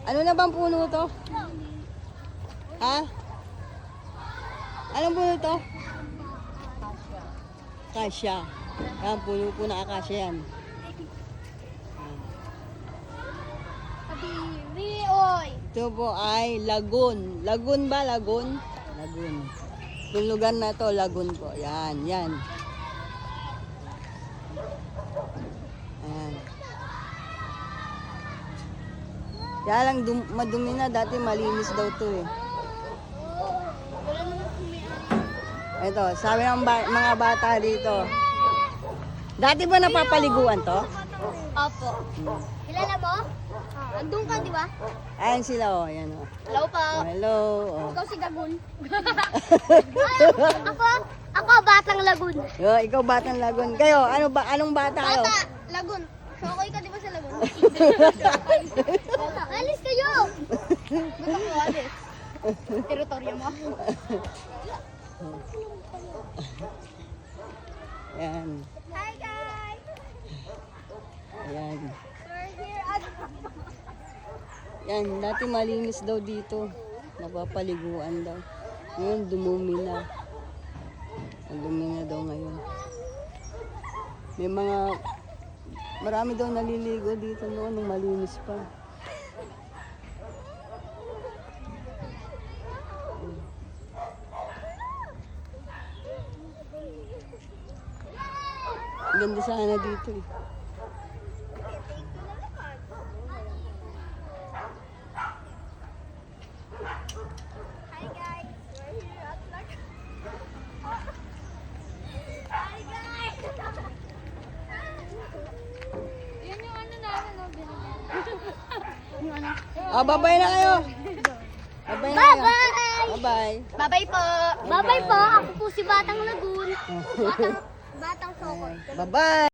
Ano na bang puno to? Ha? Anong puno to? Akasya. Yan, puno po na akasya yan. Ito po ay lagun. Lagun ba? Lagun? Lagun. Yung lugar na to, lagun po. Yan, yan. Ayan. Kaya lang madumi na. Dati malinis daw to eh. Ito, sabi ng mga bata dito. Dati ba napapaliguan to? Opo. Kilala mo? Andun ka, di ba? Ayan sila oh, ayan oh. Hello po. Hello. Oh. Ikaw si Gagun. Ako Batang Lagun. Yo, ikaw batang lagun. Kayo, anong bata kayo? Bata, Lagun. Shokoy ka di ba sa Lagun? Alis kayo! Ba't ako alis? Teritoryo mo? Ayan. Hi guys! Ayan. We're here at... Yan, dati malinis daw dito. Napapaliguan daw. Ngayon, dumumi na. Dumi na daw ngayon. May marami daw naliligo dito noon nung malinis pa. Ganda sana dito eh. Hi guys! We're here at Lagun. Hi guys! Yan yung ano namin, no? Yung ano? Babay na kayo! Babay na kayo! Bye-bye! Bye-bye! Bye-bye po! Bye-bye po! Ako po si Batang Lagun. Batang Sokot. Bye-bye!